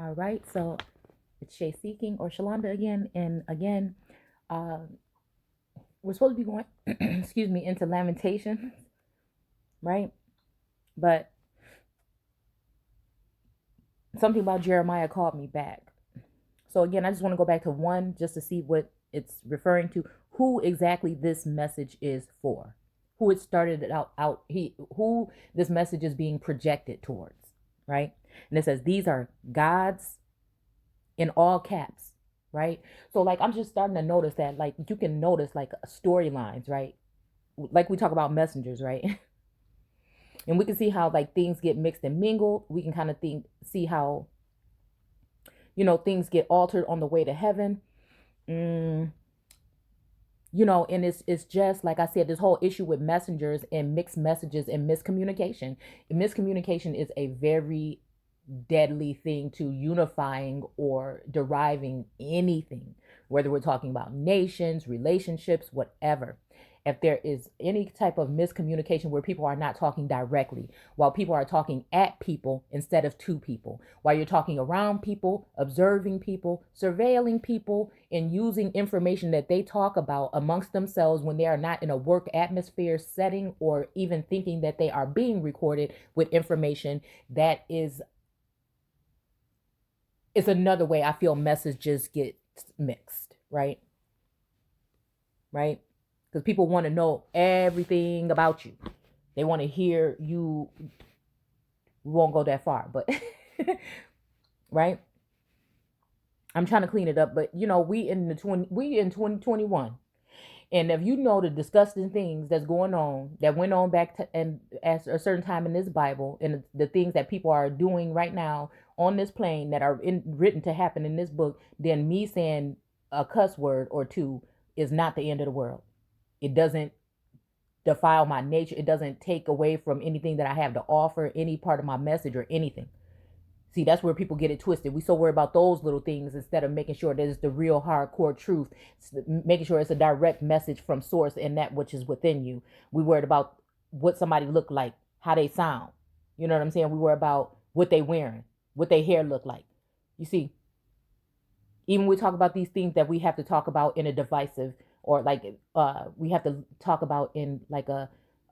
All right, so it's Shay Seeking or Shalonda again, and again, uh, we're supposed to be going, excuse me, into Lamentations, right? But something about Jeremiah called me back. So again, I just want to go back to one just to see what it's referring to, who exactly this message is for, who it started it who this message is being projected towards, right? And it says these are God's in all caps, right? So like I'm just starting to notice that like you can notice like storylines, right? Like we talk about messengers, right? And we can see how like things get mixed and mingled. We can kind of see how things get altered on the way to heaven. Mm, and it's just like I said, this whole issue with messengers and mixed messages and miscommunication. Miscommunication is a very deadly thing to unifying or deriving anything, whether we're talking about nations, relationships, whatever. If there is any type of miscommunication where people are not talking directly, while people are talking at people instead of to people, while you're talking around people, observing people, surveilling people, and using information that they talk about amongst themselves when they are not in a work atmosphere setting or even thinking that they are being recorded with information that is another way I feel messages get mixed, right? Right? Because people want to know everything about you. They want to hear you. We won't go that far, but right? I'm trying to clean it up, but we in 2021. And if you know the disgusting things that's going on that went on back to and at a certain time in this Bible, and the things that people are doing right now on this plane that are written to happen in this book, then me saying a cuss word or two is not the end of the world. It doesn't defile my nature. It doesn't take away from anything that I have to offer, any part of my message or anything. See, that's where people get it twisted. We so worry about those little things instead of making sure that it's the real hardcore truth, making sure it's a direct message from source and that which is within you. We worried about what somebody look like, how they sound. You know what I'm saying? We worry about what they wearing, what their hair look like. You see, even when we talk about these things that we have to talk about in a divisive or like we have to talk about in like a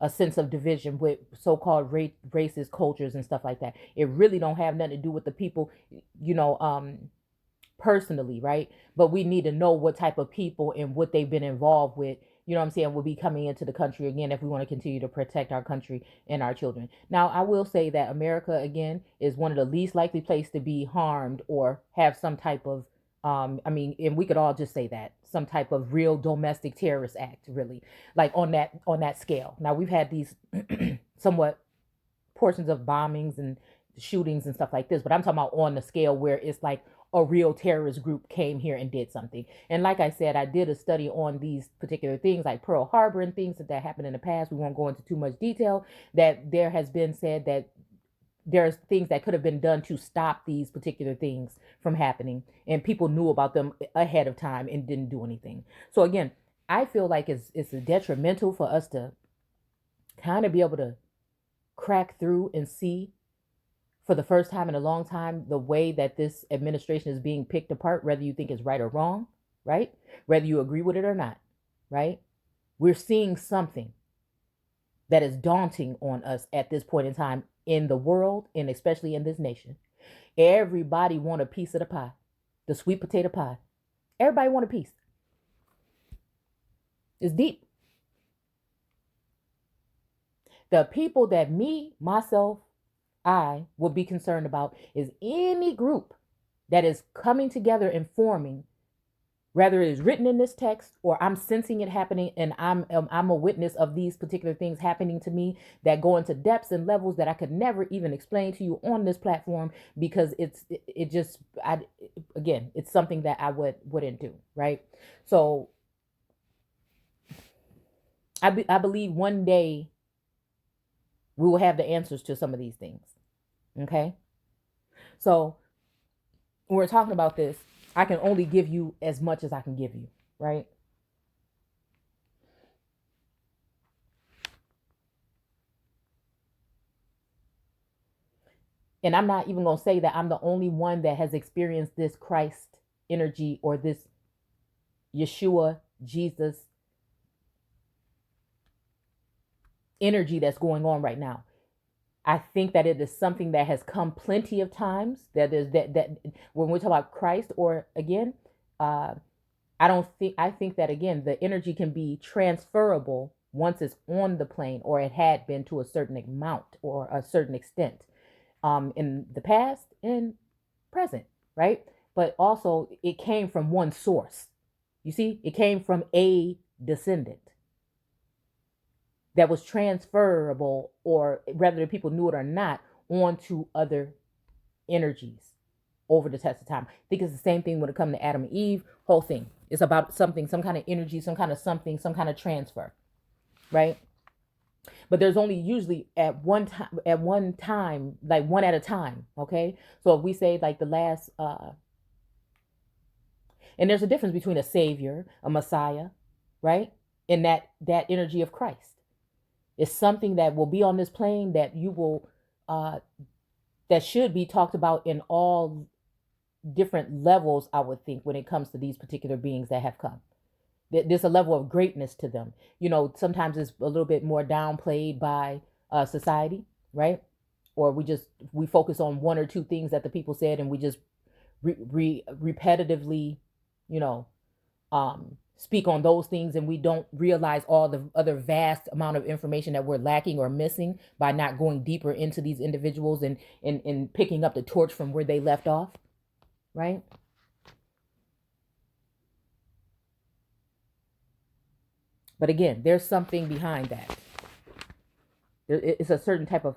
sense of division with so-called racist cultures and stuff like that. It really don't have nothing to do with the people, you know, personally, right? But we need to know what type of people and what they've been involved with. You know what I'm saying? Will be coming into the country again if we want to continue to protect our country and our children. Now, I will say that America again is one of the least likely places to be harmed or have some type of I mean, and we could all just say that some type of real domestic terrorist act, really, like on that scale. Now we've had these somewhat portions of bombings and shootings and stuff like this, but I'm talking about on the scale where it's like a real terrorist group came here and did something. And like I said, I did a study on these particular things like Pearl Harbor and things that happened in the past. We won't go into too much detail. That there has been said that there's things that could have been done to stop these particular things from happening, and people knew about them ahead of time and didn't do anything. So again, I feel like it's detrimental for us to kind of be able to crack through and see for the first time in a long time the way that this administration is being picked apart, whether you think it's right or wrong, right? Whether you agree with it or not, right? We're seeing something that is daunting on us at this point in time in the world and especially in this nation. Everybody want a piece of the pie, the sweet potato pie. Everybody want a piece. It's deep. The people that me, myself, I would be concerned about is any group that is coming together and forming, whether it is written in this text or I'm sensing it happening and I'm a witness of these particular things happening to me that go into depths and levels that I could never even explain to you on this platform because it just I again it's something that I wouldn't do, right? So I believe one day we will have the answers to some of these things. Okay, so when we're talking about this, I can only give you as much as I can give you, right? And I'm not even going to say that I'm the only one that has experienced this Christ energy or this Yeshua, Jesus energy that's going on right now. I think that it is something that has come plenty of times. That is that when we talk about Christ, or again, uh, I think that again, the energy can be transferable once it's on the plane, or it had been to a certain amount or a certain extent, in the past and present, right? But also it came from one source. You see, it came from a descendant that was transferable, or whether people knew it or not, onto other energies over the test of time. I think it's the same thing when it comes to Adam and Eve. Whole thing. It's about something, some kind of energy, some kind of something, some kind of transfer, right? But there's only usually at one time, like one at a time. Okay. So if we say like the last, and there's a difference between a savior, a Messiah, right? And that energy of Christ. It's something that will be on this plane that you will, that should be talked about in all different levels, I would think, when it comes to these particular beings that have come. There's a level of greatness to them. You know, sometimes it's a little bit more downplayed by society, right? Or we focus on one or two things that the people said, and we just repetitively, you know, speak on those things, and we don't realize all the other vast amount of information that we're lacking or missing by not going deeper into these individuals and picking up the torch from where they left off, right? But again, there's something behind that. It's a certain type of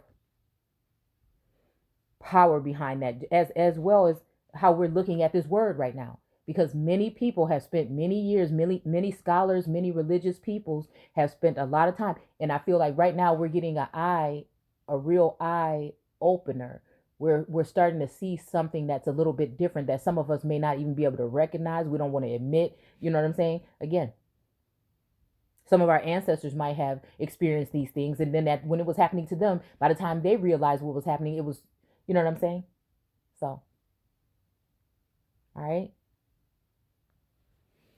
power behind that, as well as how we're looking at this word right now. Because many people have spent many years, many scholars, many religious peoples have spent a lot of time. And I feel like right now we're getting a real eye opener. We're starting to see something that's a little bit different that some of us may not even be able to recognize. We don't want to admit, you know what I'm saying? Again, some of our ancestors might have experienced these things, and then that when it was happening to them, by the time they realized what was happening, it was, you know what I'm saying? So, all right.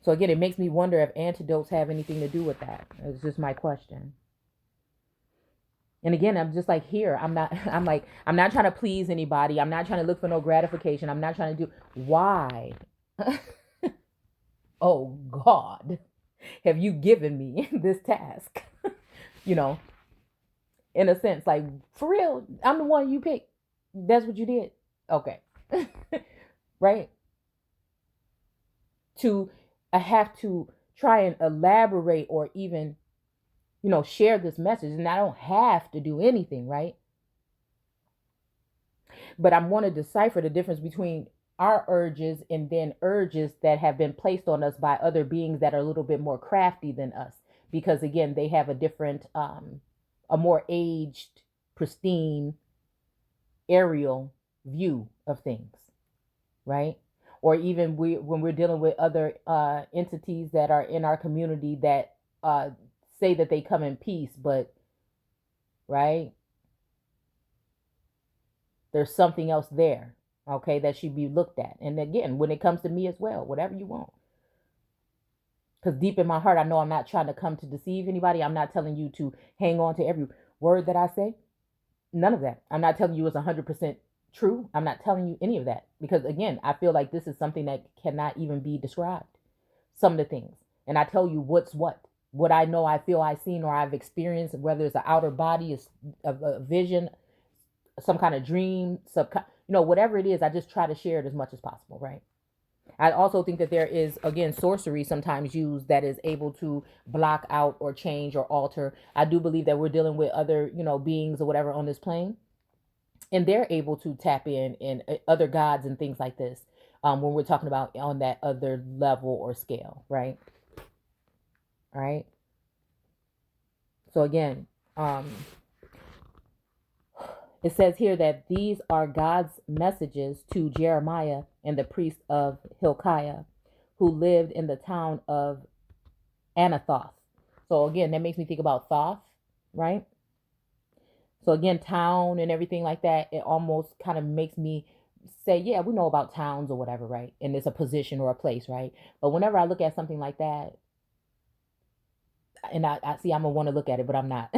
So again, it makes me wonder if antidotes have anything to do with that. It's just my question. And again, I'm just like here. I'm not trying to please anybody. I'm not trying to look for no gratification. I'm not trying to do why. Oh God, have you given me this task? You know, in a sense, like for real, I'm the one you picked. That's what you did. Okay. Right? To I have to try and elaborate or even, you know, share this message, and I don't have to do anything, right? But I want to decipher the difference between our urges and then urges that have been placed on us by other beings that are a little bit more crafty than us, because again, they have a different, a more aged, pristine, aerial view of things, right? Or even when we're dealing with other entities that are in our community that say that they come in peace, but right, there's something else there, okay, that should be looked at. And again, when it comes to me as well, whatever you want. Because deep in my heart, I know I'm not trying to come to deceive anybody. I'm not telling you to hang on to every word that I say. None of that. I'm not telling you it's 100% true. I'm not telling you any of that. Because again, I feel like this is something that cannot even be described. Some of the things. And I tell you what's what I know, I feel, I've seen, or I've experienced, whether it's an outer body, a vision, some kind of dream, whatever it is, I just try to share it as much as possible, right? I also think that there is, again, sorcery sometimes used that is able to block out or change or alter. I do believe that we're dealing with other, beings or whatever on this plane, and they're able to tap in and other gods and things like this, when we're talking about on that other level or scale, right? All right. So again, it says here that these are God's messages to Jeremiah and the priest of Hilkiah, who lived in the town of Anathoth. So again, that makes me think about Thoth, right? So again, town and everything like that, it almost kind of makes me say, yeah, we know about towns or whatever, right? And it's a position or a place, right? But whenever I look at something like that, and I see I'm gonna want to look at it, but I'm not.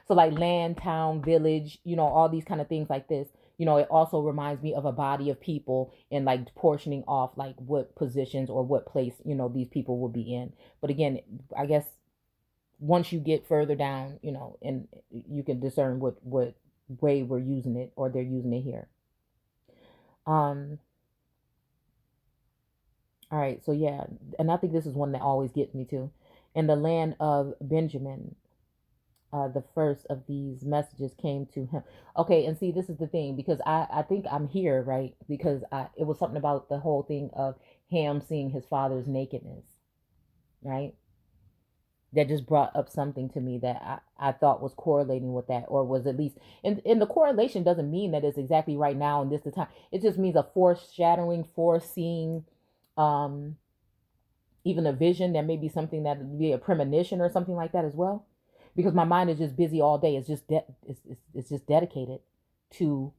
So like land, town, village, all these kind of things like this. It also reminds me of a body of people and like portioning off like what positions or what place, these people will be in. But again, I guess once you get further down, and you can discern what way we're using it or they're using it here. Um, all right, so yeah, and I think this is one that always gets me too. In the land of Benjamin, the first of these messages came to him. Okay, and see, this is the thing because I think I'm here, right? Because it was something about the whole thing of Ham seeing his father's nakedness, right? That just brought up something to me that I thought was correlating with that, or was at least, and the correlation doesn't mean that it's exactly right now and this the time. It just means a foreshadowing, foreseeing, um, even a vision that may be something that would be a premonition or something like that as well. Because my mind is just busy all day. It's just it's just dedicated to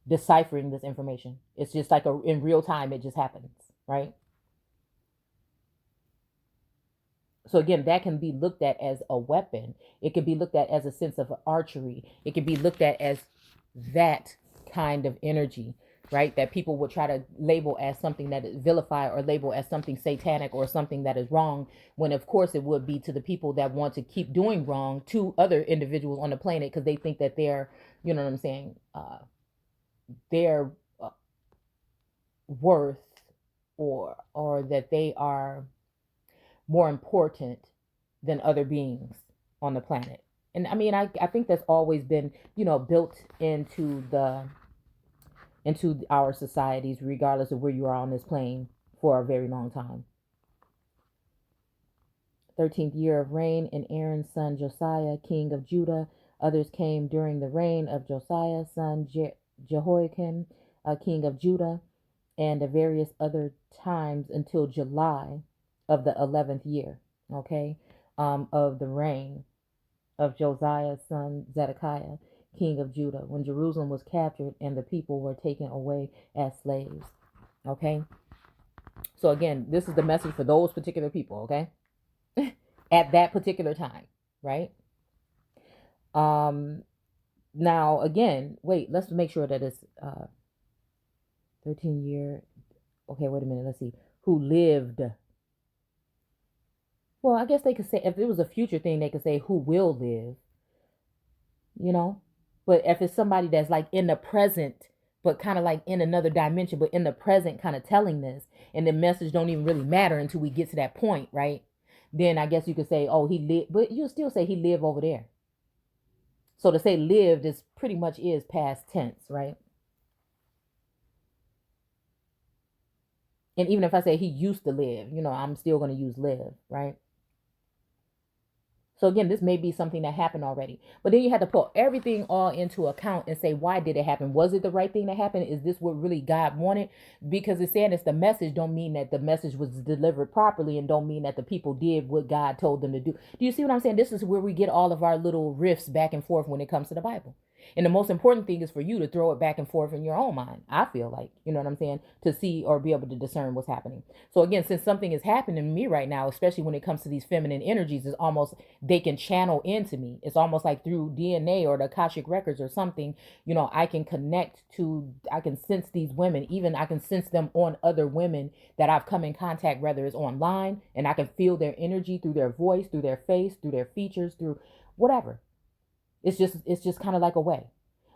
deciphering this information. It's just like in real time. It just happens, right? So again, that can be looked at as a weapon. It could be looked at as a sense of archery. It could be looked at as that kind of energy, right? That people would try to label as something that is vilify or label as something satanic or something that is wrong, when of course it would be to the people that want to keep doing wrong to other individuals on the planet because they think that they're, you know what I'm saying, their worth or that they are more important than other beings on the planet. And I mean, I think that's always been, built into our societies, regardless of where you are on this plane for a very long time. 13th year of reign in Aaron's son Josiah, king of Judah. Others came during the reign of Josiah, son Jehoiakim, king of Judah, and at various other times until July of the 11th year, okay, of the reign of Josiah's son Zedekiah, king of Judah, when Jerusalem was captured and the people were taken away as slaves. Okay? So again, this is the message for those particular people, okay? At that particular time, right? Now again, wait, let's make sure that it's 13-year. Okay, wait a minute, let's see. Who lived. Well, I guess they could say if it was a future thing, they could say who will live, you know? But if it's somebody that's like in the present, but kind of like in another dimension, but in the present kind of telling this, and the message don't even really matter until we get to that point, right? Then I guess you could say, oh, he lived, but you'll still say he lived over there. So to say lived is pretty much is past tense, right? And even if I say he used to live, I'm still going to use live, right? So again, this may be something that happened already. But then you had to put everything all into account and say, why did it happen? Was it the right thing that happened? Is this what really God wanted? Because it's saying it's the message don't mean that the message was delivered properly and don't mean that the people did what God told them to do. Do you see what I'm saying? This is where we get all of our little riffs back and forth when it comes to the Bible. And the most important thing is for you to throw it back and forth in your own mind. I feel like, you know what I'm saying, to see or be able to discern what's happening. So again, since something is happening to me right now, especially when it comes to these feminine energies, it's almost they can channel into me. It's almost like through DNA or the Akashic records or something, I can connect to, I can sense these women, even I can sense them on other women that I've come in contact, whether it's online, and I can feel their energy through their voice, through their face, through their features, through whatever. It's just kind of like a way.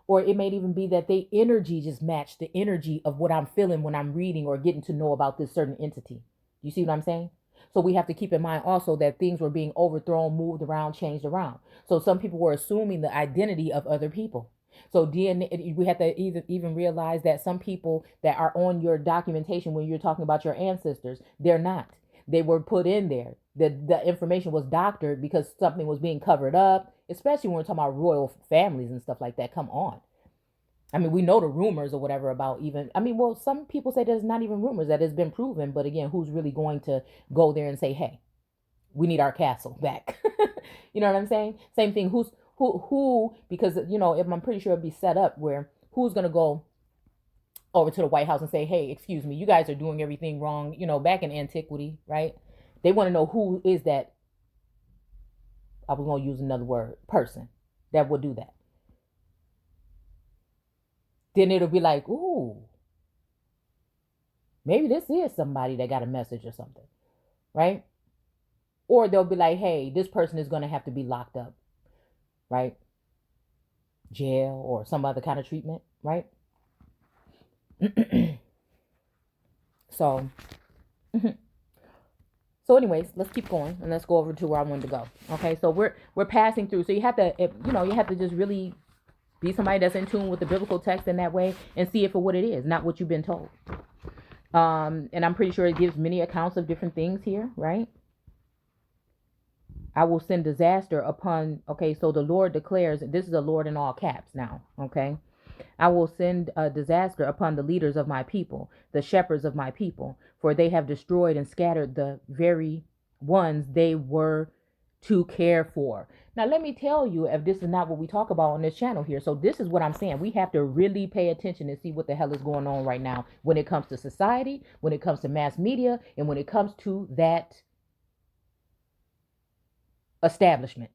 Or it may even be that they energy just match the energy of what I'm feeling when I'm reading or getting to know about this certain entity. You see what I'm saying? So we have to keep in mind also that things were being overthrown, moved around, changed around. So some people were assuming the identity of other people. So DNA, we have to even realize that some people that are on your documentation when you're talking about your ancestors, they're not. They were put in there. The information was doctored because something was being covered up, especially when we're talking about royal families and stuff like that. Come on. I mean, we know the rumors or whatever about even, I mean, well, some people say there's not even rumors that it's been proven. But again, who's really going to go there and say, hey, we need our castle back? You know what I'm saying? Same thing. Who's who because if I'm pretty sure it'd be set up where who's gonna go over to the White House and say, hey, excuse me, you guys are doing everything wrong, back in antiquity, right? They want to know who is that, I was going to use another word, person that would do that. Then it'll be like, ooh, maybe this is somebody that got a message or something, right? Or they'll be like, hey, this person is going to have to be locked up, right? Jail or some other kind of treatment, right? So, so anyways, let's keep going and let's go over to where I wanted to go. Okay, so we're passing through. So you have to just really be somebody that's in tune with the biblical text in that way and see it for what it is, not what you've been told. And I'm pretty sure it gives many accounts of different things here, right? I will send disaster upon, okay, so the Lord declares, this is the Lord in all caps now, okay? I will send a disaster upon the leaders of my people, the shepherds of my people, for they have destroyed and scattered the very ones they were to care for. Now, let me tell you, if this is not what we talk about on this channel here. So this is what I'm saying. We have to really pay attention and see what the hell is going on right now when it comes to society, when it comes to mass media, and when it comes to that establishment.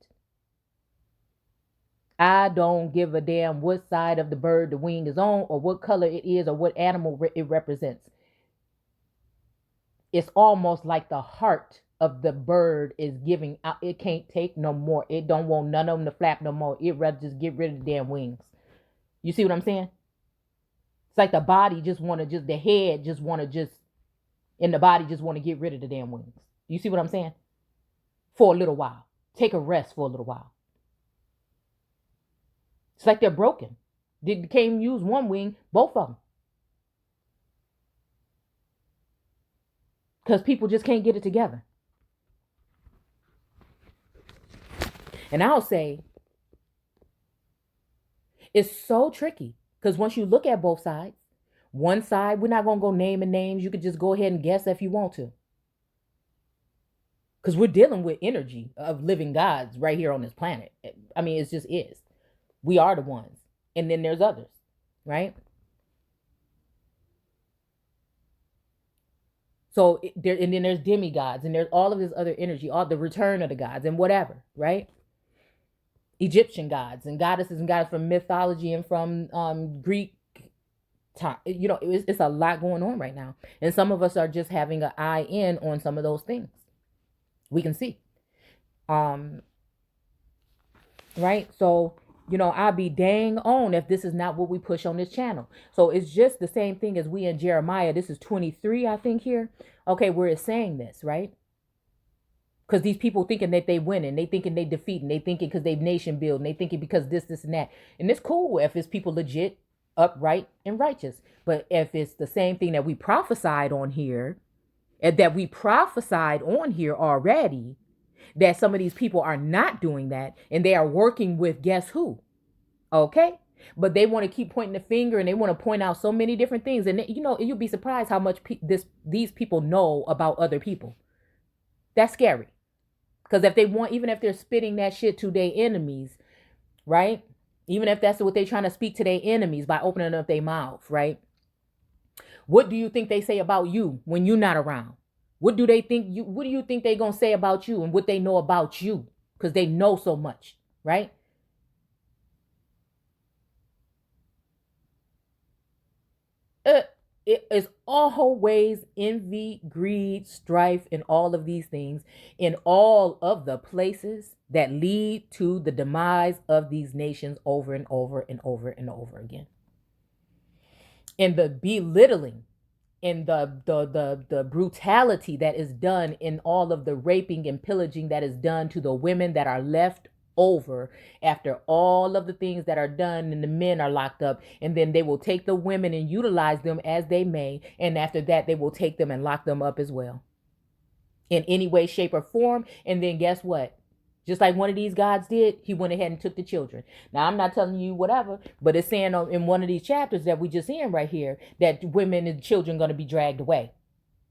I don't give a damn what side of the bird the wing is on or what color it is or what animal it represents. It's almost like the heart of the bird is giving out. It can't take no more. It don't want none of them to flap no more. It rather just get rid of the damn wings. You see what I'm saying? It's like the body the head just want to and the body just want to get rid of the damn wings. You see what I'm saying? For a little while. Take a rest for a little while. It's like they're broken. They can't use one wing, both of them. Because people just can't get it together. And I'll say, it's so tricky. Because once you look at both sides, one side, we're not going to go naming names. You could just go ahead and guess if you want to. Because we're dealing with energy of living gods right here on this planet. I mean, it just is. We are the ones. And then there's others, right? So and then there's demigods and there's all of this other energy, all the return of the gods and whatever, right? Egyptian gods and goddesses and gods from mythology and from Greek time. It's a lot going on right now. And some of us are just having an eye in on some of those things. We can see. Right? So, I'll be dang on if this is not what we push on this channel. So it's just the same thing as we in Jeremiah. This is 23, I think, here. Okay, where it's saying this, right? Because these people thinking that they winning, they thinking they defeating, they thinking because they nation building, they thinking because this, and that. And it's cool if it's people legit, upright, and righteous. But if it's the same thing that we prophesied on here, and that we prophesied on here already, that some of these people are not doing that, and they are working with guess who? Okay? But they want to keep pointing the finger, and they want to point out so many different things. And, you'll be surprised how much these people know about other people. That's scary. Because even if they're spitting that shit to their enemies, right? Even if that's what they're trying to speak to their enemies by opening up their mouth, right? What do you think they say about you when you're not around? What do you think they're going to say about you and what they know about you? Because they know so much, right? It is always envy, greed, strife, and all of these things in all of the places that lead to the demise of these nations over and over and over and over again. And the belittling and the brutality that is done in all of the raping and pillaging that is done to the women that are left over after all of the things that are done, and the men are locked up, and then they will take the women and utilize them as they may, and after that they will take them and lock them up as well in any way, shape, or form. And then guess what? Just like one of these gods did, he went ahead and took the children. Now, I'm not telling you whatever, but it's saying in one of these chapters that we just in right here that women and children are going to be dragged away.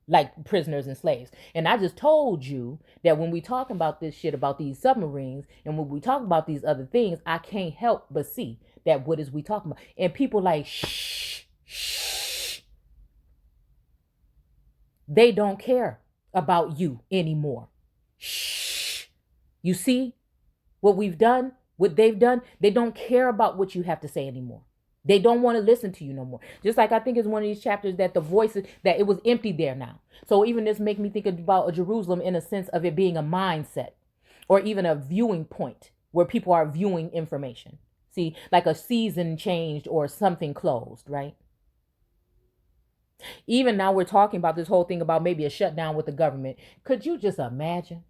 like prisoners and slaves. And I just told you that when we talk about this shit about these submarines and when we talk about these other things, I can't help but see that what is we talking about. And people like, shh, shh. They don't care about you anymore. Shh. You see what we've done, what they've done? They don't care about what you have to say anymore. They don't want to listen to you no more. Just like I think it's one of these chapters that the voices, that it was empty there now. So even this make me think about a Jerusalem in a sense of it being a mindset or even a viewing point where people are viewing information. See, like a season changed or something closed, right? Even now we're talking about this whole thing about maybe a shutdown with the government. Could you just imagine?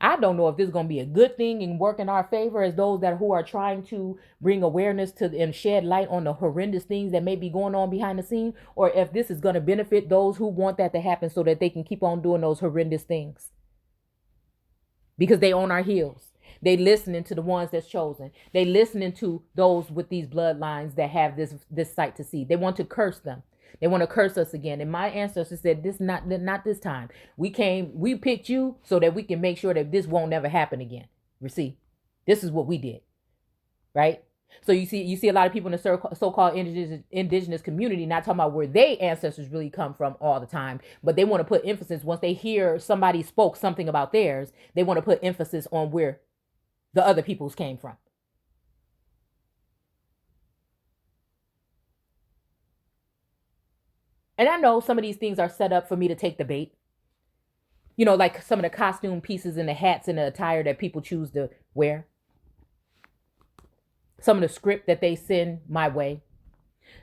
I don't know if this is going to be a good thing and work in our favor as those that who are trying to bring awareness to and shed light on the horrendous things that may be going on behind the scene, or if this is going to benefit those who want that to happen so that they can keep on doing those horrendous things because they on our heels. They listening to the ones that's chosen. They listening to those with these bloodlines that have this sight to see. They want to curse them. They want to curse us again. And my ancestors said, this not this time. We picked you so that we can make sure that this won't never happen again. You see, this is what we did. Right? So you see a lot of people in the so-called indigenous community not talking about where their ancestors really come from all the time, but they want to put emphasis once they hear somebody spoke something about theirs, they want to put emphasis on where the other people's came from. And I know some of these things are set up for me to take the bait. You know, like some of the costume pieces and the hats and the attire that people choose to wear. Some of the script that they send my way.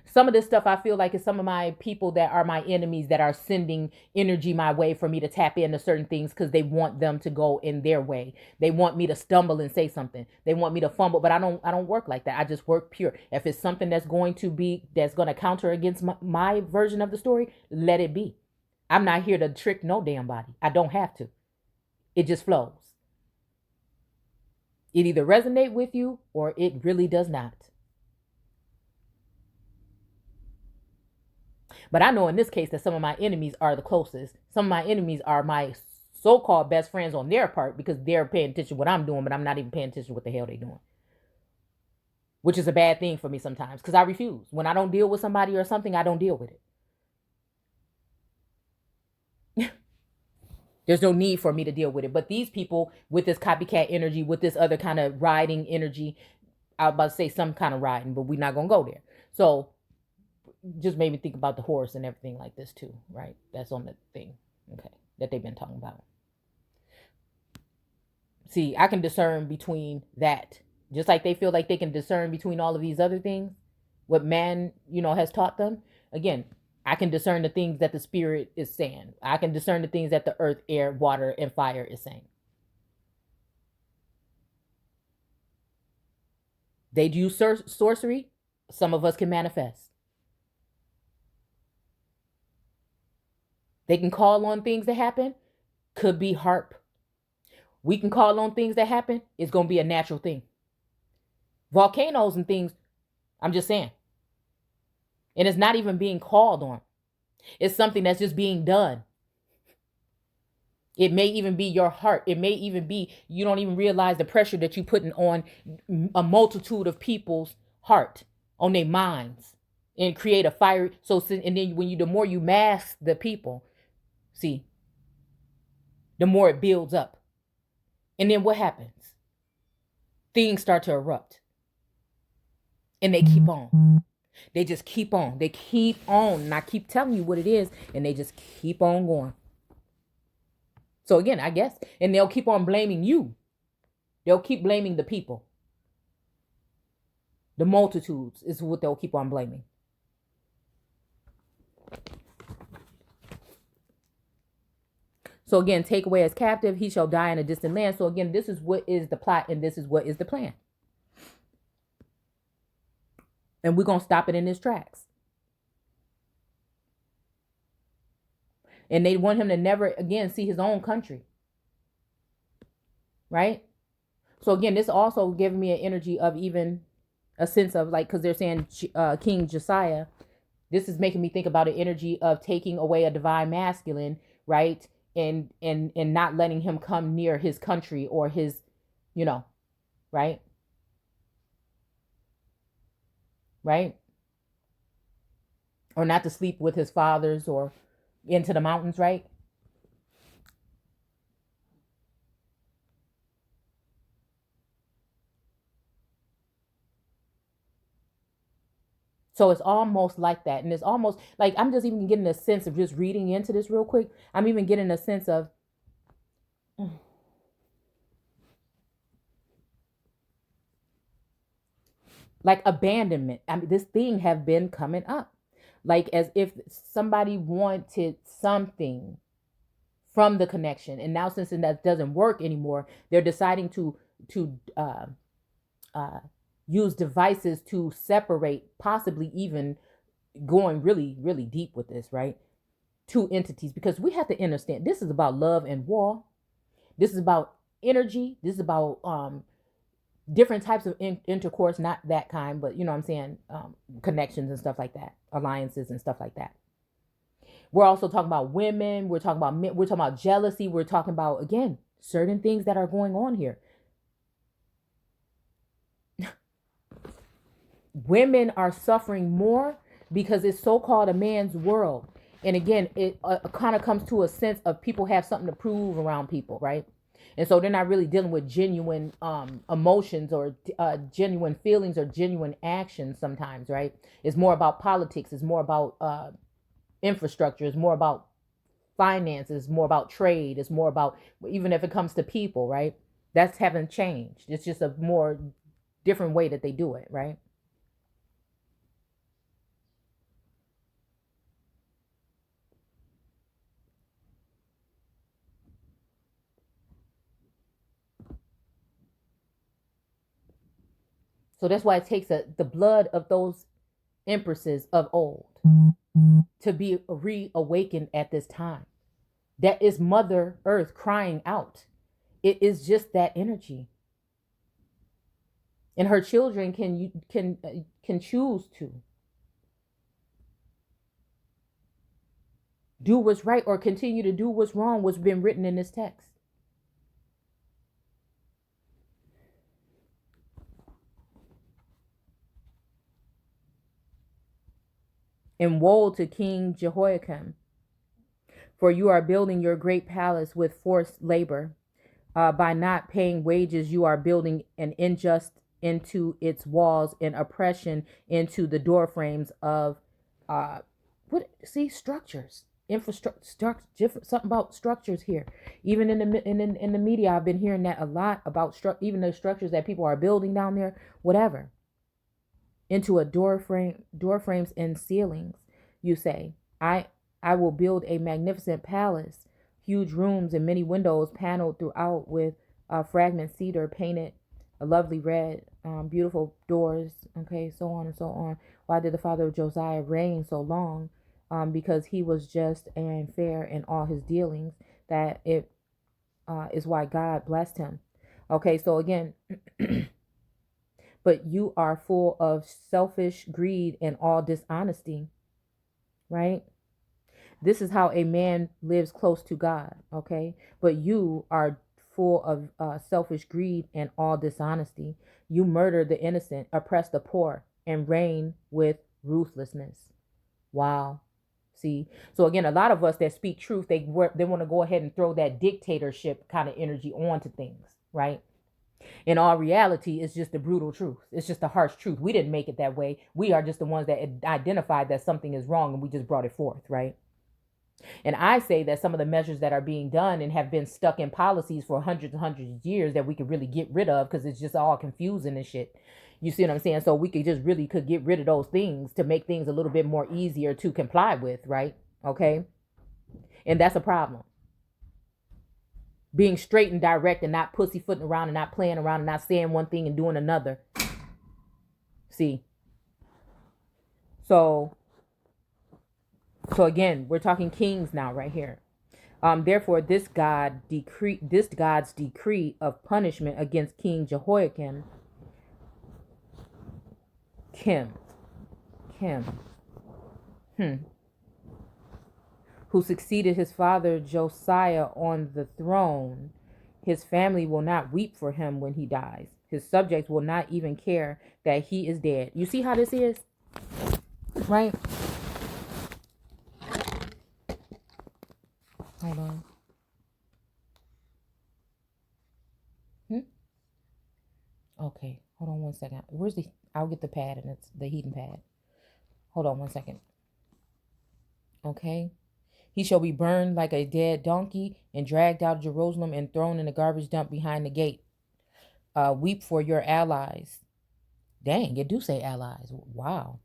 Some of this stuff I feel like is some of my people that are my enemies that are sending energy my way for me to tap into certain things because they want them to go in their way. They want me to stumble and say something. They want me to fumble, but I don't work like that. I just work pure. If it's something that's going to counter against my version of the story, let it be. I'm not here to trick no damn body. I don't have to. It just flows. It either resonates with you or it really does not. But I know in this case that some of my enemies are the closest. Some of my enemies are my so-called best friends on their part because they're paying attention to what I'm doing, but I'm not even paying attention to what the hell they're doing. Which is a bad thing for me sometimes because I refuse. When I don't deal with somebody or something, I don't deal with it. There's no need for me to deal with it. But these people with this copycat energy, with this other kind of riding energy, I was about to say some kind of riding, but we're not going to go there. So just made me think about the horse and everything like this too, right? That's on the thing, okay, that they've been talking about. See, I can discern between that, just like they feel like they can discern between all of these other things, what man, has taught them. Again, I can discern the things that the spirit is saying. I can discern the things that the earth, air, water, and fire is saying. They do sorcery. Some of us can manifest. They can call on things that happen. Could be harp. We can call on things that happen. It's going to be a natural thing. Volcanoes and things, I'm just saying. And it's not even being called on. It's something that's just being done. It may even be your heart. It may even be, you don't even realize the pressure that you're putting on a multitude of people's heart, on their minds, and create a fire. So, and then the more you mask the people, see, the more it builds up. And then what happens? Things start to erupt. And they keep on. They just keep on. They keep on. And I keep telling you what it is. And they just keep on going. So again, I guess. And they'll keep on blaming you. They'll keep blaming the people. The multitudes is what they'll keep on blaming. So again, take away as captive, he shall die in a distant land. So again, this is what is the plot and this is what is the plan. And we're going to stop it in its tracks. And they want him to never again see his own country. Right? So again, this also giving me an energy of even a sense of like, because they're saying King Josiah This is making me think about an energy of taking away a divine masculine, right? And not letting him come near his country or his, you know, right? Right? Or not to sleep with his fathers or into the mountains, right? So it's almost like that. And it's almost like I'm just even getting a sense of just reading into this real quick. I'm even getting a sense of like abandonment. I mean, this thing have been coming up. Like as if somebody wanted something from the connection. And now since that doesn't work anymore, they're deciding to uh, use devices to separate, possibly even going really, really deep with this, right? Two entities, because we have to understand this is about love and war. This is about energy. This is about different types of intercourse, not that kind, but you know what I'm saying, connections and stuff like that, alliances and stuff like that. We're also talking about women. We're talking about men. We're talking about jealousy. We're talking about, again, certain things that are going on here. Women are suffering more because it's so-called a man's world. And again, it kind of comes to a sense of people have something to prove around people, right? And so they're not really dealing with genuine emotions or genuine feelings or genuine actions sometimes, right? It's more about politics. It's more about infrastructure. It's more about finances. More about trade. It's more about, even if it comes to people, right? That's haven't changed. It's just a more different way that they do it, right? So that's why it takes the blood of those empresses of old to be reawakened at this time. That is Mother Earth crying out. It is just that energy, and her children can choose to do what's right or continue to do what's wrong. What's been written in this text. And woe to King Jehoiakim, for you are building your great palace with forced labor. By not paying wages, you are building an injustice into its walls and oppression into the door frames of what? See, structures, infrastructure, something about structures here. Even in the media, I've been hearing that a lot about even the structures that people are building down there, whatever, into a door frames and ceilings. You say, I will build a magnificent palace, huge rooms and many windows paneled throughout with fragment cedar painted a lovely red, beautiful doors. Okay, so on and so on. Why did the father of Josiah reign so long? Because he was just and fair in all his dealings. That it is why God blessed him. Okay, so again, but you are full of selfish greed and all dishonesty, right? This is how a man lives close to God, okay? But you are full of selfish greed and all dishonesty. You murder the innocent, oppress the poor, and reign with ruthlessness. Wow. See, so again, a lot of us that speak truth, they want to go ahead and throw that dictatorship kind of energy onto things, right? In all reality, it's just the brutal truth. It's just the harsh truth. We didn't make it that way. We are just the ones that identified that something is wrong and we just brought it forth, right? And I say that some of the measures that are being done and have been stuck in policies for hundreds and hundreds of years that we could really get rid of because it's just all confusing and shit. You see what I'm saying? So we could get rid of those things to make things a little bit more easier to comply with, right? Okay. And that's a problem. Being straight and direct and not pussyfooting around and not playing around and not saying one thing and doing another. See? So again, we're talking kings now right here. Therefore, this God's decree of punishment against King Jehoiakim, Kim, Hmm. Who succeeded his father Josiah on the throne. His family will not weep for him when he dies. His subjects will not even care that he is dead. You see how this is, right? Hold on. Hmm? Okay, hold on one second. Where's the? I'll get the pad and it's the heating pad. Hold on one second. Okay. He shall be burned like a dead donkey and dragged out of Jerusalem and thrown in the garbage dump behind the gate. Weep for your allies. Dang, it do say allies. Wow.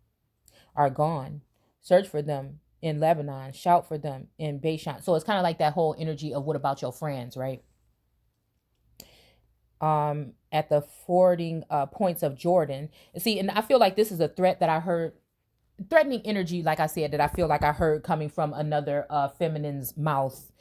Are gone. Search for them in Lebanon. Shout for them in Bashan. So it's kind of like that whole energy of what about your friends, right? At the fording points of Jordan. See, and I feel like this is a threat that I heard, threatening energy, like I said, that I feel like I heard coming from another feminine's mouth.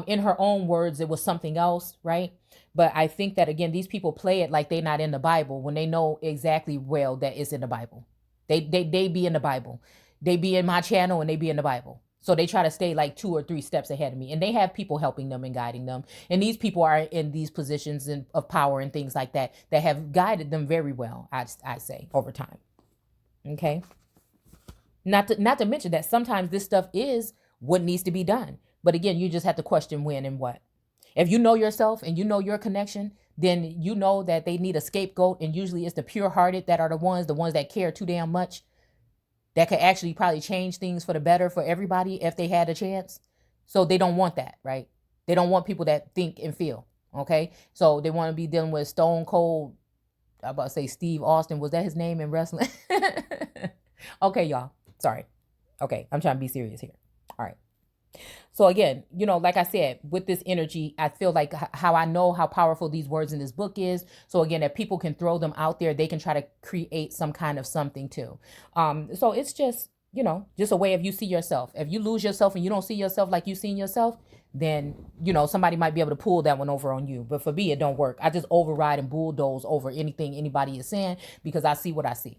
In her own words, it was something else, right? But I think that again, these people play it like they're not in the Bible when they know exactly well that it's in the Bible. They be in the Bible. They be in my channel and they be in the Bible. So they try to stay like 2 or 3 steps ahead of me. And they have people helping them and guiding them. And these people are in these positions of power and things like that that have guided them very well, I say, over time. Okay. Not to mention that sometimes this stuff is what needs to be done. But again, you just have to question when and what. If you know yourself and you know your connection, then you know that they need a scapegoat. And usually it's the pure hearted that are the ones that care too damn much, that could actually probably change things for the better for everybody if they had a chance. So they don't want that, right? They don't want people that think and feel. Okay. So they want to be dealing with Stone Cold. I about to say Steve Austin. Was that his name in wrestling? Okay, y'all. Sorry. Okay, I'm trying to be serious here. All right. So again, like I said, with this energy, I feel like how I know how powerful these words in this book is. So again, if people can throw them out there, they can try to create some kind of something too. So it's just a way of you see yourself. If you lose yourself and you don't see yourself like you seen yourself, then somebody might be able to pull that one over on you. But for me, it don't work. I just override and bulldoze over anything anybody is saying because I see what I see.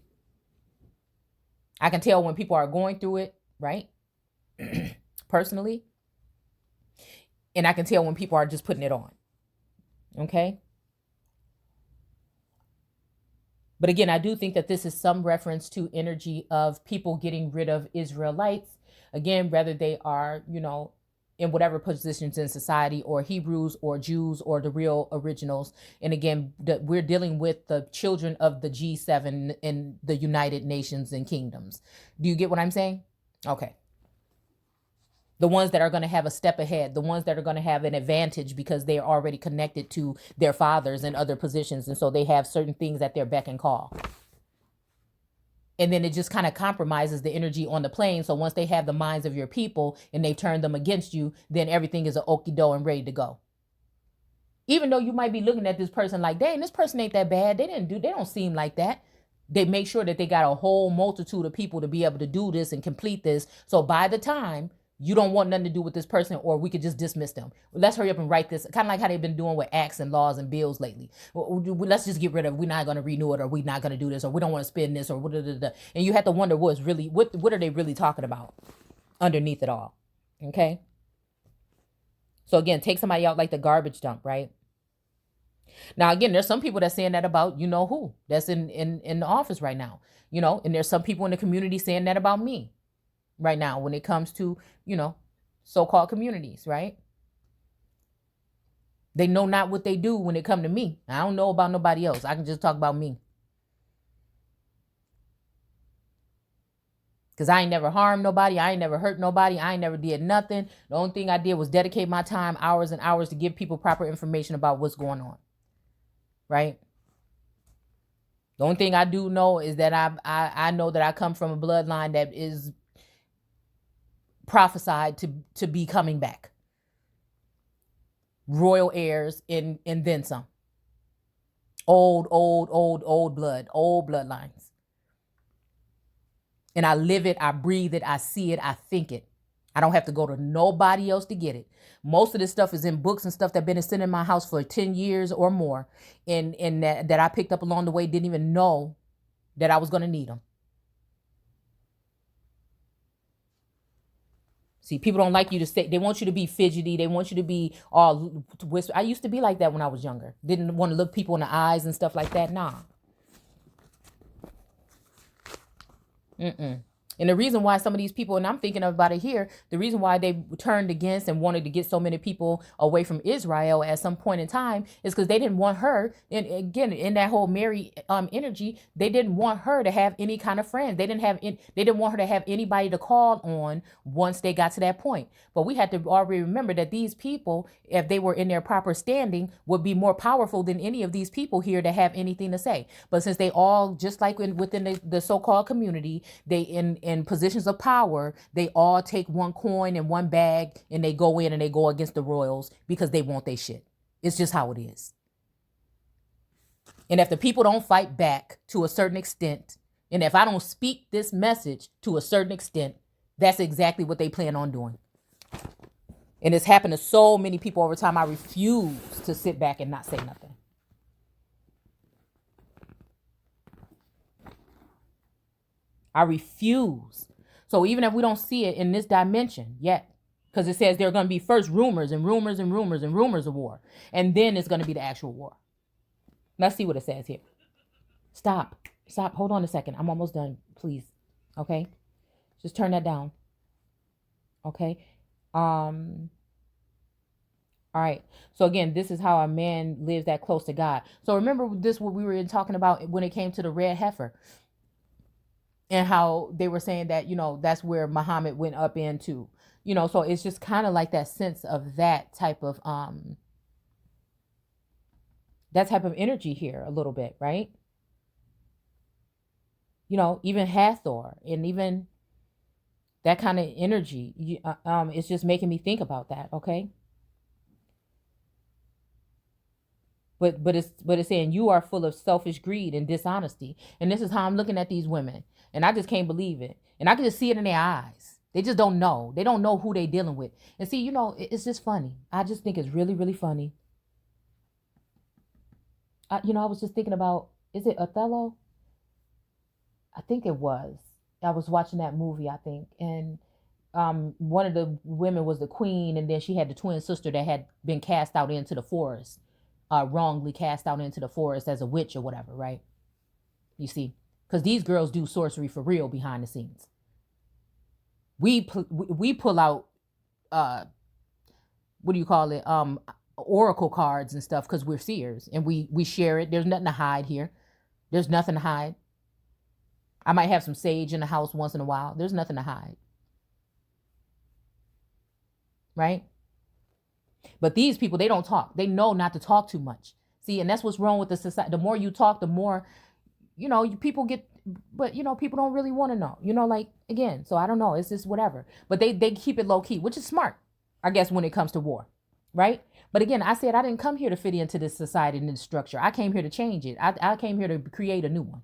I can tell when people are going through it, right? Personally. And I can tell when people are just putting it on. Okay. But again, I do think that this is some reference to energy of people getting rid of Israelites. Again, whether they are, in whatever positions in society, or Hebrews or Jews or the real originals. And again, we're dealing with the children of the G7 and the United Nations and Kingdoms. Do you get what I'm saying? Okay. The ones that are going to have a step ahead, the ones that are going to have an advantage because they are already connected to their fathers and other positions. And so they have certain things at their beck and call. And then it just kind of compromises the energy on the plane. So once they have the minds of your people and they turn them against you, then everything is a okie doke and ready to go. Even though you might be looking at this person like, dang, this person ain't that bad. They don't seem like that. They make sure that they got a whole multitude of people to be able to do this and complete this. So by the time you don't want nothing to do with this person, or we could just dismiss them. Let's hurry up and write this. Kind of like how they've been doing with acts and laws and bills lately. Let's just get rid of it. We're not going to renew it, or we're not going to do this, or we don't want to spend this, or what. And you have to wonder what are they really talking about underneath it all. Okay. So again, take somebody out like the garbage dump, right? Now, again, there's some people that's saying that about who that's in the office right now, and there's some people in the community saying that about me right now when it comes to, so-called communities, right? They know not what they do when it come to me. I don't know about nobody else. I can just talk about me. Because I ain't never harmed nobody. I ain't never hurt nobody. I ain't never did nothing. The only thing I did was dedicate my time, hours and hours, to give people proper information about what's going on. Right? The only thing I do know is that I know that I come from a bloodline that is prophesied to be coming back. Royal heirs and then some. Old blood, old bloodlines. And I live it, I breathe it, I see it, I think it. I don't have to go to nobody else to get it. Most of this stuff is in books and stuff that been sitting in my house for 10 years or more. And that I picked up along the way, didn't even know that I was going to need them. See, people don't like you to say, they want you to be fidgety. They want you to be all whisper. I used to be like that when I was younger. Didn't want to look people in the eyes and stuff like that. Nah. Mm-mm. And the reason why some of these people, and I'm thinking about it here, the reason why they turned against and wanted to get so many people away from Israel at some point in time is because they didn't want her. And again, in that whole Mary energy, they didn't want her to have any kind of friends. They didn't want her to have anybody to call on once they got to that point. But we had to already remember that these people, if they were in their proper standing, would be more powerful than any of these people here to have anything to say. But since they all, just like within the so-called community, they in positions of power, they all take one coin and one bag and they go in and they go against the royals because they want their shit. It's just how it is. And if the people don't fight back to a certain extent, and if I don't speak this message to a certain extent, that's exactly what they plan on doing. And it's happened to so many people over time. I refuse to sit back and not say nothing. I refuse. So even if we don't see it in this dimension yet, because it says there are going to be first rumors and rumors and rumors and rumors of war. And then it's going to be the actual war. Let's see what it says here. Stop. Hold on a second. I'm almost done. Please. Okay. Just turn that down. Okay. All right. So again, this is how a man lives that close to God. So remember this, what we were talking about when it came to the red heifer. And how they were saying that, that's where Muhammad went up into, so it's just kind of like that sense of that type of energy here a little bit, right? Even Hathor and even that kind of energy, it's just making me think about that. Okay. But it's saying you are full of selfish greed and dishonesty. And this is how I'm looking at these women. And I just can't believe it. And I can just see it in their eyes. They just don't know. They don't know who they're dealing with. And see, it's just funny. I just think it's really, really funny. I was just thinking about, is it Othello? I think it was. I was watching that movie, I think. And one of the women was the queen. And then she had the twin sister that had been cast out into the forest. Wrongly cast out into the forest as a witch or whatever, right? You see, because these girls do sorcery for real behind the scenes. We pull out what do you call it? Oracle cards and stuff because we're seers and we share it. There's nothing to hide here. There's nothing to hide. I might have some sage in the house once in a while. There's nothing to hide, right? But these people, they don't talk. They know not to talk too much. See, and that's what's wrong with the society. The more you talk, the more, people get, but, people don't really want to know, again. So I don't know. It's just whatever. But they keep it low key, which is smart, I guess, when it comes to war, right? But again, I said I didn't come here to fit into this society and this structure. I came here to change it. I came here to create a new one.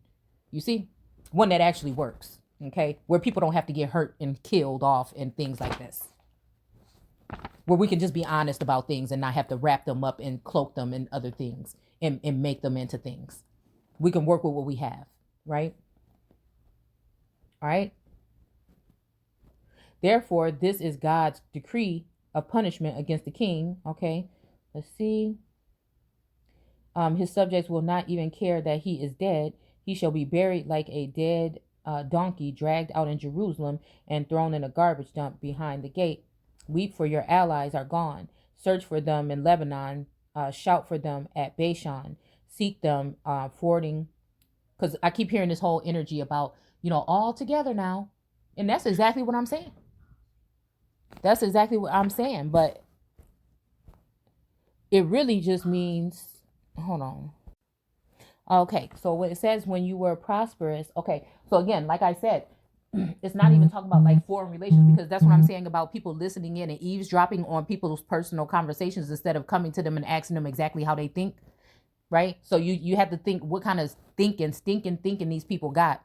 You see? One that actually works, okay? Where people don't have to get hurt and killed off and things like this. Where we can just be honest about things and not have to wrap them up and cloak them in other things and make them into things. We can work with what we have, right? All right. Therefore, this is God's decree of punishment against the king. Okay. Let's see. His subjects will not even care that he is dead. He shall be buried like a dead donkey, dragged out in Jerusalem and thrown in a garbage dump behind the gate. Weep for your allies are gone. Search for them in Lebanon. Shout for them at Bashan. Seek them fording. Because I keep hearing this whole energy about, all together now. And that's exactly what I'm saying. That's exactly what I'm saying. But it really just means, hold on. Okay, so when it says when you were prosperous, okay. So again, like I said, it's not even talking about like foreign relations, because that's what I'm saying about people listening in and eavesdropping on people's personal conversations instead of coming to them and asking them exactly how they think, right? So you have to think what kind of stinking these people got,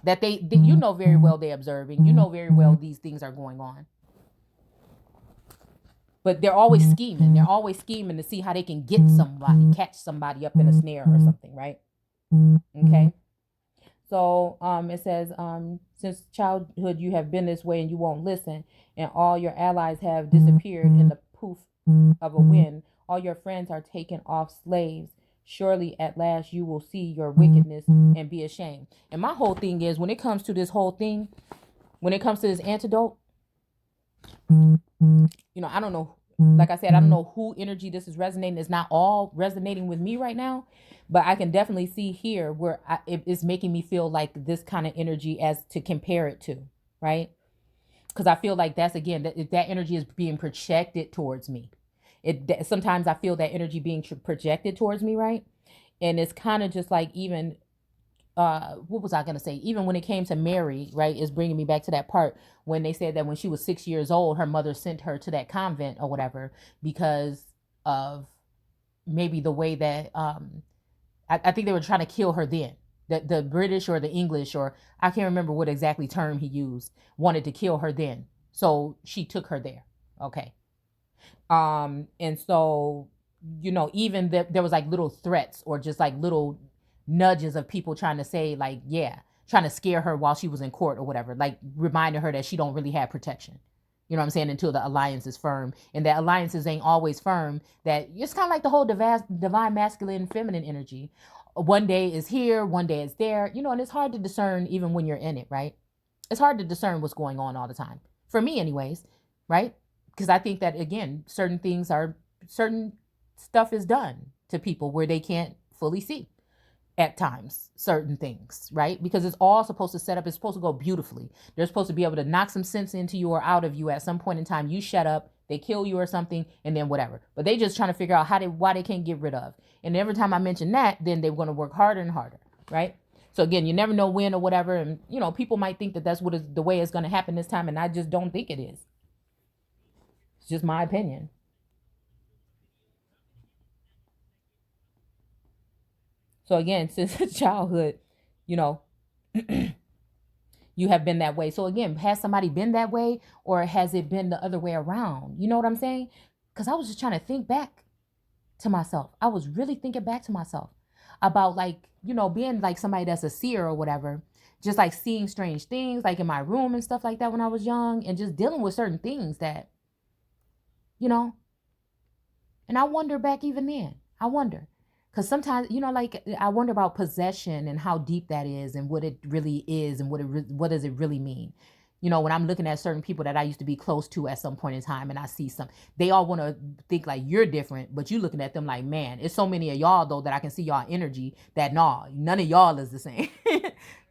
that they very well they're observing, very well these things are going on. But they're always scheming. They're always scheming to see how they can get somebody, catch somebody up in a snare or something, right? Okay. So it says, since childhood you have been this way and you won't listen, and all your allies have disappeared in the poof of a wind. All your friends are taken off slaves. Surely at last you will see your wickedness and be ashamed. And my whole thing is, when it comes to this whole thing, when it comes to this antidote, I don't know. Like I said, I don't know who energy this is resonating. It's not all resonating with me right now, but I can definitely see here where it's making me feel like this kind of energy as to compare it to, right? Because I feel like that's, again, that energy is being projected towards me. Sometimes I feel that energy being projected towards me, right? And it's kind of just like, even what was I going to say? Even when it came to Mary, right, is bringing me back to that part when they said that when she was 6 years old, her mother sent her to that convent or whatever because of maybe the way that I think they were trying to kill her then. The British or the English, or I can't remember what exactly term he used, wanted to kill her then. So she took her there. Okay. And so, even there was like little threats or just like little nudges of people trying to say, like, yeah, trying to scare her while she was in court or whatever, like reminding her that she don't really have protection. You know what I'm saying? Until the alliance is firm, and that alliances ain't always firm. That it's kind of like the whole divine masculine feminine energy. One day is here, one day is there, and it's hard to discern even when you're in it, right? It's hard to discern what's going on all the time. For me, anyways, right? Because I think that, again, certain stuff is done to people where they can't fully see at times certain things, right? Because it's all supposed to set up, it's supposed to go beautifully. They're supposed to be able to knock some sense into you or out of you at some point in time. You shut up, they kill you or something, and then whatever. But they just trying to figure out why they can't get rid of. And every time I mention that, then they're going to work harder and harder, right? So again, you never know when or whatever, and people might think that that's the way it's going to happen this time, and I just don't think it is. It's just my opinion. So again, since childhood, you know, you have been that way. So again, has somebody been that way, or has it been the other way around? You know what I'm saying? Because I was just trying to think back to myself. I was really thinking back to myself about, like, being like somebody that's a seer or whatever, just like seeing strange things like in my room and stuff like that when I was young, and just dealing with certain things that, you know, and I wonder back even then. I wonder. Because sometimes, like, I wonder about possession and how deep that is and what it really is and what does it really mean. When I'm looking at certain people that I used to be close to at some point in time, and I see they all want to think like you're different, but you looking at them like, man, it's so many of y'all though that I can see y'all energy that, nah, none of y'all is the same. You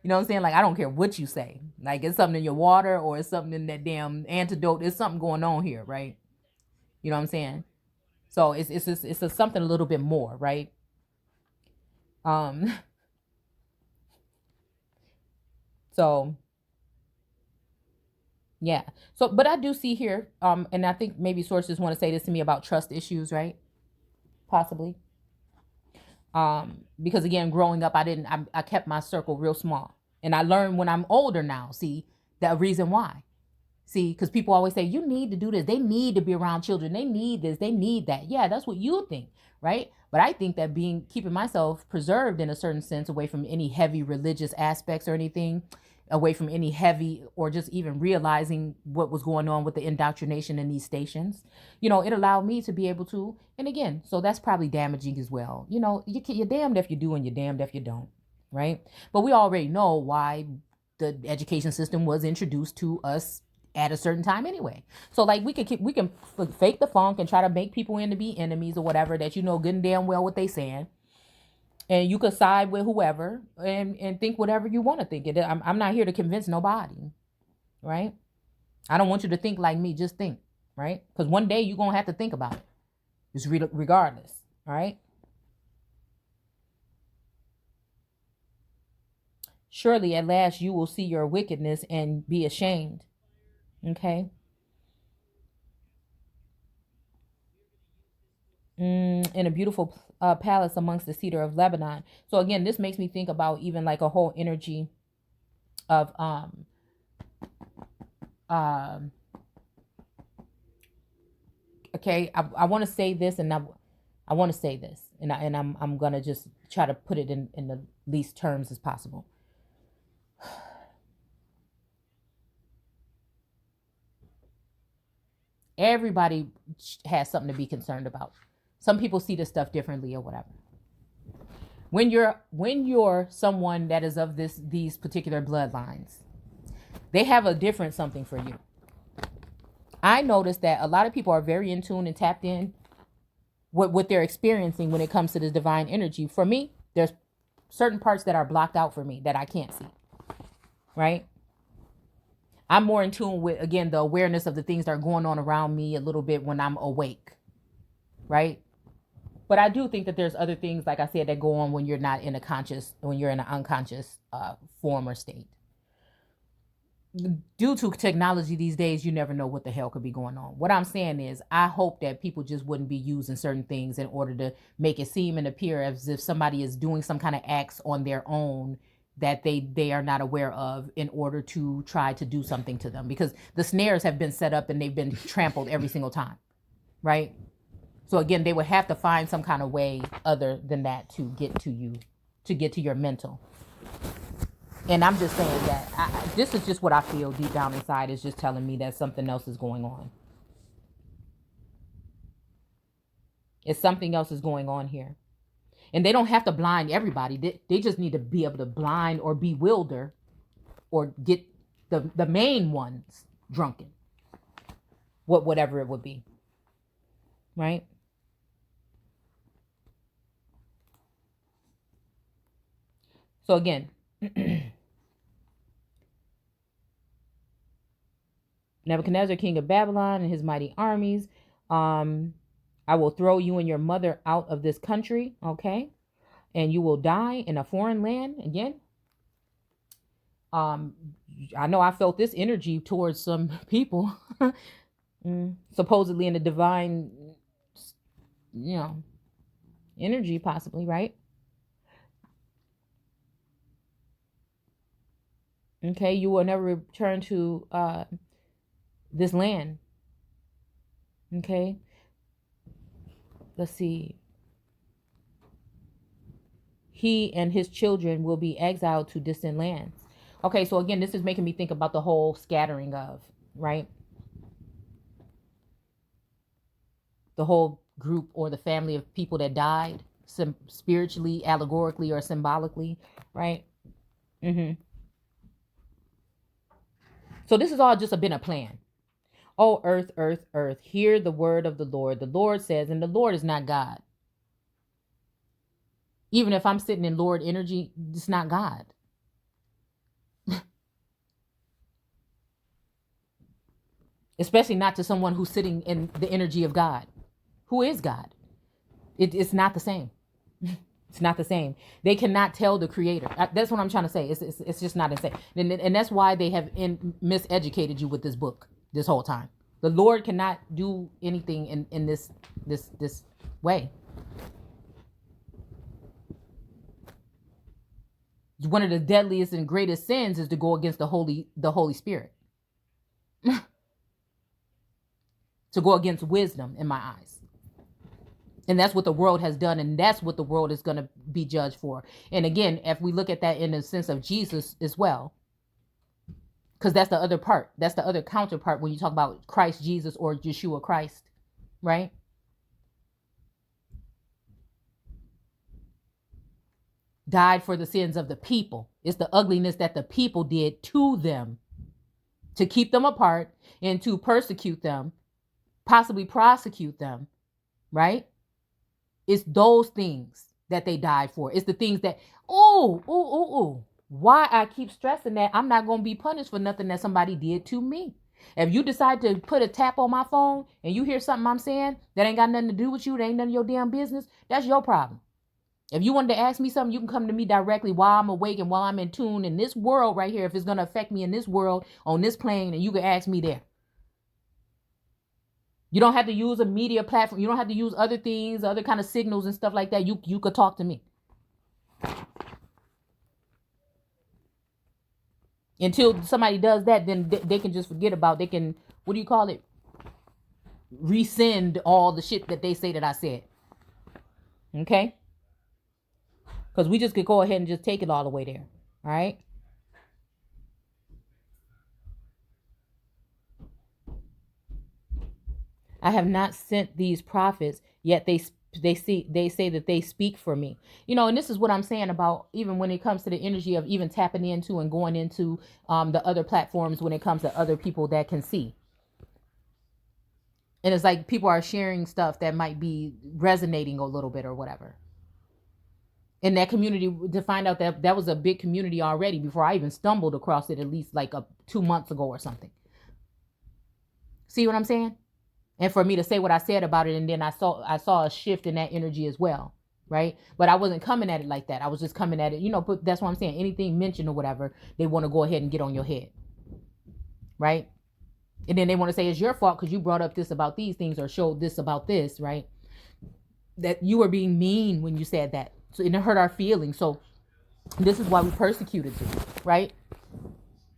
know what I'm saying? Like, I don't care what you say. Like, it's something in your water or it's something in that damn antidote. There's something going on here, right? You know what I'm saying? So it's something a little bit more, right? Um, so yeah. So, but I do see here, and I think maybe sources want to say this to me about trust issues, right? Possibly. Because again, growing up, I kept my circle real small, and I learned when I'm older now. See, the reason why. See, because people always say, you need to do this. They need to be around children. They need this. They need that. Yeah, that's what you think, right? But I think that keeping myself preserved in a certain sense, away from any heavy religious aspects or anything, away from any heavy, or just even realizing what was going on with the indoctrination in these stations, it allowed me to be able to. And again, so that's probably damaging as well. You're damned if you do and you're damned if you don't, right? But we already know why the education system was introduced to us at a certain time anyway. So like, we can fake the funk and try to make people into be enemies or whatever, that good and damn well what they saying, and you could side with whoever and think whatever you want to think. I'm not here to convince nobody, right? I don't want you to think like me. Just think, right? Because one day you're gonna have to think about it. Just regardless, all right? Surely at last you will see your wickedness and be ashamed. Okay. In a beautiful palace amongst the cedar of Lebanon. So again, this makes me think about even like a whole energy of um okay, I want to say this, and I want to say this, and I'm gonna just try to put it in the least terms as possible. Everybody has something to be concerned about. Some people see this stuff differently or whatever. When you're someone that is of these particular bloodlines, they have a different something for you. I noticed that a lot of people are very in tune and tapped in what they're experiencing when it comes to this divine energy. For me, there's certain parts that are blocked out for me that I can't see. Right? I'm more in tune with, again, the awareness of the things that are going on around me a little bit when I'm awake. Right? But I do think that there's other things, like I said, that go on when you're not in a conscious, when you're in an unconscious form or state. Due to technology these days, you never know what the hell could be going on. What I'm saying is, I hope that people just wouldn't be using certain things in order to make it seem and appear as if somebody is doing some kind of acts on their own that they are not aware of in order to try to do something to them, because the snares have been set up and they've been trampled every single time, right? So again, they would have to find some kind of way other than that to get to you, to get to your mental. And I'm just saying that this is just what I feel deep down inside, is just telling me that something else is going on. It's something else is going on here. And they don't have to blind everybody. They just need to be able to blind or bewilder or get the main ones drunken. Whatever it would be. Right? So again, Nebuchadnezzar, king of Babylon, and his mighty armies. I will throw you and your mother out of this country, okay? And you will die in a foreign land again. I know I felt this energy towards some people, supposedly in the divine, energy, possibly, right? Okay, you will never return to this land. Okay. Let's see. He and his children will be exiled to distant lands. Okay, so again, this is making me think about the whole scattering of, right? The whole group or the family of people that died, spiritually, allegorically, or symbolically, right? So this has all just been a plan. Oh, earth, earth, earth, hear the word of the Lord. The Lord says, and the Lord is not God. Even if I'm sitting in Lord energy, it's not God. Especially not to someone who's sitting in the energy of God. Who is God? It's not the same. It's not the same. They cannot tell the creator. That's what I'm trying to say. It's just not the same. And that's why they have miseducated you with this book this whole time. The Lord cannot do anything in this way. One of the deadliest and greatest sins is to go against the Holy Spirit. To go against wisdom, in my eyes. And that's what the world has done, and that's what the world is going to be judged for. And again, if we look at that in the sense of Jesus as well, because that's the other part. That's the other counterpart when you talk about Christ Jesus or Yeshua Christ, right? Died for the sins of the people. It's the ugliness that the people did to them, to keep them apart and to persecute them, possibly prosecute them, right? It's those things that they died for. It's the things that, why I keep stressing that I'm not going to be punished for nothing that somebody did to me. If you decide to put a tap on my phone and you hear something I'm saying that ain't got nothing to do with you, that ain't none of your damn business, that's your problem. If you wanted to ask me something, you can come to me directly while I'm awake and while I'm in tune in this world right here. If it's going to affect me in this world, on this plane, and you can ask me there. You don't have to use a media platform. You don't have to use other things, other kind of signals and stuff like that. You could talk to me. Until somebody does that, then they can just forget about, they can, what do you call it? Rescind all the shit that they say that I said. Okay? Because we just could go ahead and just take it all the way there. All right? I have not sent these prophets, yet they say that they speak for me. And this is what I'm saying about even when it comes to the energy of even tapping into and going into the other platforms when it comes to other people that can see. And it's like people are sharing stuff that might be resonating a little bit or whatever. In that community, to find out that that was a big community already before I even stumbled across it, at least like 2 months ago or something. See what I'm saying? And for me to say what I said about it, and then I saw a shift in that energy as well, right? But I wasn't coming at it like that. I was just coming at it, but that's what I'm saying. Anything mentioned or whatever, they want to go ahead and get on your head, right? And then they want to say it's your fault because you brought up this about these things or showed this about this, right? That you were being mean when you said that. So it hurt our feelings. So this is why we persecuted you, right?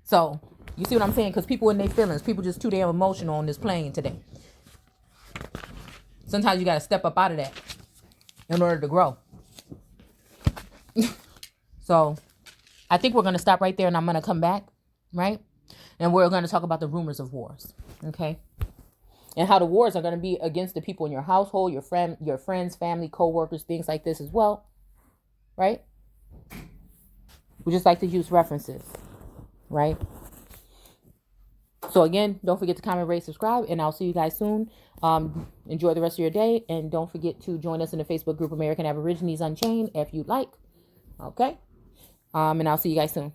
So you see what I'm saying? Because people in their feelings, people just too damn emotional on this plane today. Sometimes you got to step up out of that in order to grow. So I think we're going to stop right there, and I'm going to come back, right? And we're going to talk about the rumors of wars, okay? And how the wars are going to be against the people in your household, your friends, family, co-workers, things like this as well, right? We just like to use references, right? So again, don't forget to comment, rate, subscribe, and I'll see you guys soon. Enjoy the rest of your day, and don't forget to join us in the Facebook group American Aborigines Unchained if you'd like. Okay? And I'll see you guys soon.